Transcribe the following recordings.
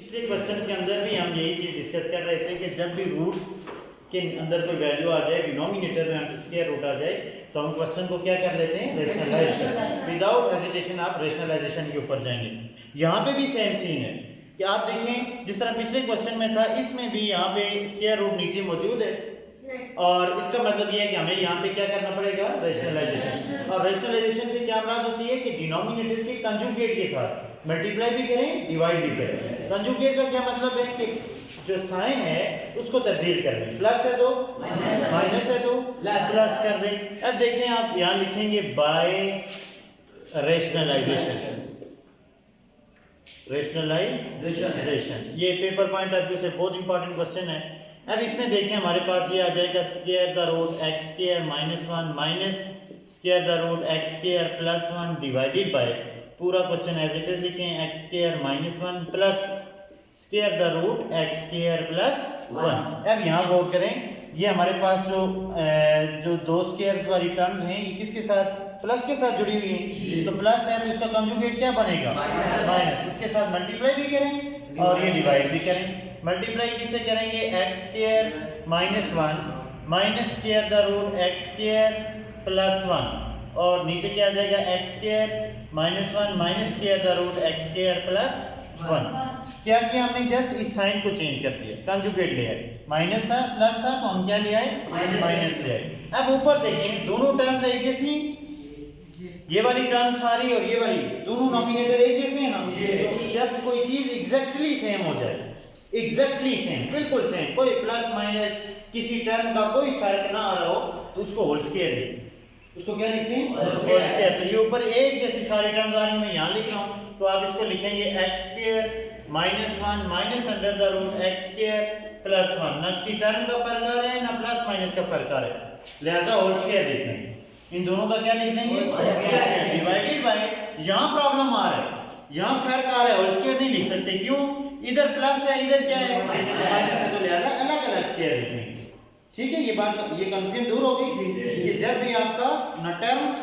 पिछले क्वेश्चन के अंदर भी हम यही चीज़ डिस्कस कर रहे थे कि जब भी रूट के अंदर कोई वैल्यू आ जाए, डिनोमिनेटर में स्क्वायर रूट आ जाए, तो हम क्वेश्चन को क्या कर लेते हैं, रेशनलाइजेशन। विदाउट हेजिटेशन आप रेशनलाइजेशन के ऊपर जाएंगे। यहाँ पे भी सेम सीन है कि आप देखें जिस तरह पिछले क्वेश्चन में था, इसमें भी यहाँ पे स्क्वायर रूट नीचे मौजूद है और इसका मतलब ये है कि हमें यहाँ पे क्या करना पड़ेगा, रेशनलाइजेशन। और रेशनलाइजेशन से क्या मुराद होती है कि डिनोमिनेटर के कंजुगेट के साथ मल्टीप्लाई भी करें, डिवाइड भी करें। कंजुगेट का क्या मतलब है कि जो साइन है उसको तब्दील कर दें, प्लस है तो माइनस है तो प्लस कर दें। अब देखें आप यहाँ लिखेंगे बाय रेशनलाइजेशन। रेशनलाइजेशन ये पेपर पॉइंट ऑफ व्यू से बहुत इंपॉर्टेंट क्वेश्चन है। अब इसमें देखें हमारे पास ये आ जाएगा square the root x square minus 1 minus square the root x square plus 1 divided by, पूरा क्वेश्चन एज इट इज लिखें, x square minus 1 plus square the root x square plus 1। अब यहाँ गौर करें, ये हमारे पास जो दो स्क्वायर्स वाली टर्म्स हैं ये किसके साथ, प्लस के साथ जुड़ी हुई है। तो प्लस है तो इसका कंजुगेट क्या बनेगा, माइनस। इसके साथ मल्टीप्लाई भी करें और ये डिवाइड भी करें। मल्टीप्लाई किससे करेंगे, x square minus 1 minus square the root x square plus 1 और नीचे क्या आ जाएगा, x square minus 1 minus square the root x square plus 1। क्या किया हमने, जस्ट इस साइन को चेंज कर दिया, कंजुगेट ले आए। माइनस था प्लस था तो हम क्या ले आए, माइनस ले आए। अब ऊपर देखें दोनों टर्म्स एक जैसी, ये वाली टर्म सारी और ये वाली दोनों नॉमिनेटर एक जैसे हैं ना। तो जब कोई चीज एग्जैक्टली सेम हो जाए, एग्जैक्टली सेम, बिल्कुल सेम, कोई प्लस माइनस किसी टर्म का कोई फर्क ना आ रहा हो, तो उसको होल स्क्वायर लिखते हैं। उसको क्या लिखते हैं, होल स्क्वायर। तो ये ऊपर एक जैसी सारी टर्म्स आ रही हैं, मैं यहाँ लिख रहा हूँ, तो आप इसको लिखेंगे x square minus 1 minus under the root x square plus 1। ना किसी टर्म का फर्क आ रहा है ना प्लस माइनस का फर्क आ रहा है, लिहाजा होल स्क्वायर लिखना है। इन दोनों का क्या लिख देंगे, डिवाइडेड बाय। यहाँ प्रॉब्लम आ रहा है, यहाँ फर्क आ रहा है, होल स्क्वायर नहीं लिख सकते, क्यों, इधर प्लस है इधर क्या है माइनस है, तो लिहाजा अलग अलग स्क्वायर लिखेंगे। ठीक है, ये बात, ये कंफ्यूजन दूर हो गई कि जब भी आपका ना टर्म्स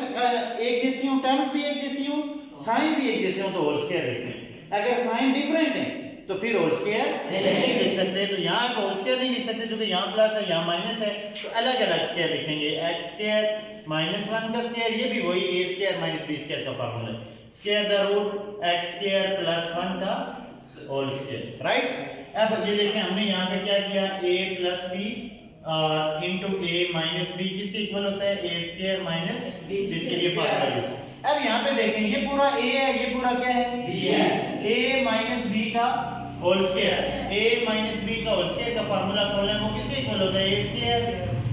एक जैसी हो, टर्म्स भी एक जैसी हो, साइन भी एक जैसे हो, तो होल स्क्वायर लिखते हैं। अगर साइन डिफरेंट है तो फिर होल स्क्वायर नहीं लिख सकते। तो यहाँ होल स्क्वायर नहीं लिख सकते क्योंकि यहाँ प्लस है यहाँ माइनस है, तो अलग अलग स्क्वायर लिखेंगे। एक्स स्क्वायर माइनस 1 का स्क्वायर, ये भी वही a square minus b square का फार्मूला है, square the root x square plus 1 का होल स्क्वायर, राइट। अब ये देखें हमने यहाँ पे क्या किया, a plus b into a minus b, किसके इक्वल होता है, ए स्क्वायर माइनस बी, जिसके लिए फार्मूला यूज। अब यहाँ पे देखें ये पूरा a है, ये पूरा क्या है, b है। a माइनस b का whole square, a minus b का होल स्क्वायर का फार्मूला खोलें, वो किसके इक्वल होता है, a square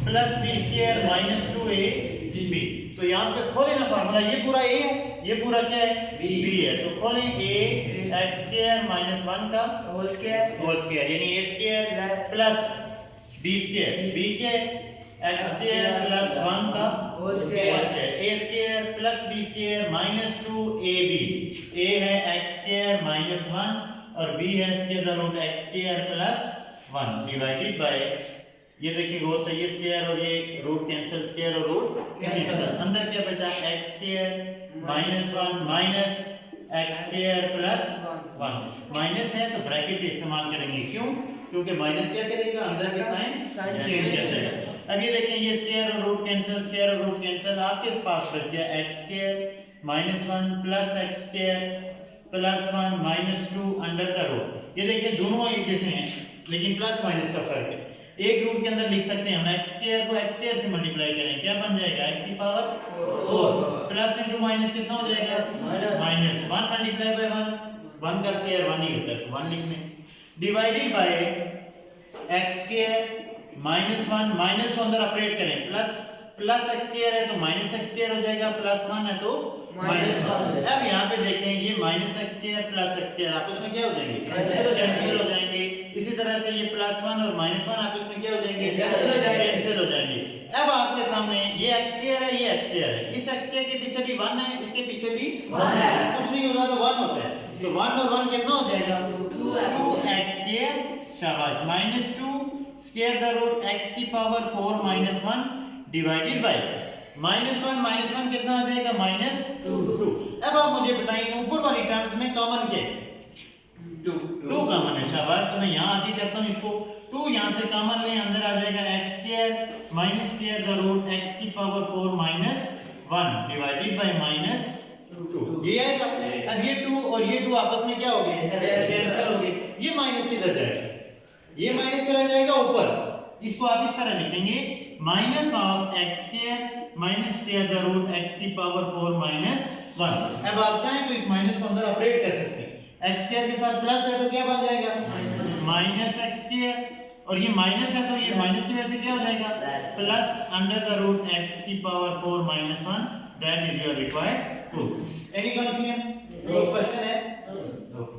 plus b square minus 2ab। तो यहाँ पे खोलें ना फार्मूला, ये पूरा a है, ये पूरा क्या है, b है। तो खोलें a x स्क्वायर माइनस 1 का होल स्क्वायर यानी a square plus b square, b के एक्स स्क्वायर प्लस 1 का whole square, a square plus b square minus 2ab। a है एक्स स्क्वायर माइनस 1 और b है square the root x square plus 1 divided by, ये देखिए गौर से, ये स्क्वायर और ये रूट कैंसिल, स्क्वायर और रूट कैंसिल। अंदर क्या बचा, x square minus 1 minus x square plus 1। Minus है तो ब्रैकेट इस्तेमाल करेंगे, क्यों, क्योंकि माइनस क्या करेगा, अंदर के साइन चेंज कर देगा। अब ये देखें ये स्क्वायर और रूट कैंसिल, स्क्वायर और रूट कैंसिल, आपके पास बच गया x square minus 1 plus x square plus 1 minus 2 under the root. ये देखिए दोनों एक जैसे हैं लेकिन प्लस माइनस का फर्क है। एक रूट के अंदर लिख सकते हैं हम एक्स स्क्वायर को एक्स स्क्वायर से मल्टीप्लाई करें, क्या बन जाएगा, एक्स की पावर 4 प्लस इंटू माइनस कितना हो जाएगा, माइनस 1 मल्टीप्लाई बाय 1 का स्क्वायर 1 ही होता है, तो 1 लिखने divided by x square minus 1 minus को अंदर ऑपरेट करें, प्लस एक्स स्क्वायर है तो माइनस एक्स स्क्वायर हो जाएगा, प्लस 1 है तो माइनस 1। अब यहाँ पे देखें ये minus x square plus x square आपस में क्या हो जाएंगे, कैंसिल हो जाएंगे। इसी तरह से ये प्लस 1 और माइनस 1 आपस में क्या हो जाएंगे, कैंसिल हो जाएंगे। अब आपके सामने ये एक्स स्क्वायर है, ये एक्स स्क्वायर है, इस एक्स स्क्वायर के पीछे भी 1 है, इसके पीछे भी 1 है, कुछ नहीं होता तो 1 होता है, तो 1 और 1 कितना हो जाएगा, 2x स्क्वायर, शाबाश, minus 2 square the root x की power 4 minus 1 divided by minus 1 कितना आ जाएगा, माइनस 2। अब आप मुझे बताइए ऊपर वाली टर्म्स में कॉमन क्या है, 2 कॉमन है, शाबाश। तो मैं यहाँ आती करता हूँ इसको, 2 यहाँ से कॉमन ले, अंदर आ जाएगा x square minus square the root x की power 4 minus 1 divided by minus 2, ये आएगा। अब ये 2 और ये 2 आपस में क्या हो गए, कैंसिल हो गए। ये माइनस किधर जाएगा, ये माइनस चला जाएगा ऊपर। इसको आप इस तरह लिखेंगे minus of x square minus square the root x की पावर 4 माइनस 1। अब आप चाहें तो इस माइनस को अंदर ऑपरेट कर सकते हैं, x स्क्वायर के साथ प्लस है तो क्या बन जाएगा माइनस x स्क्वायर, और ये माइनस है तो ये माइनस की वजह से क्या हो जाएगा plus under the root x की power 4 minus 1। That is your required proof. Any confusion? Question है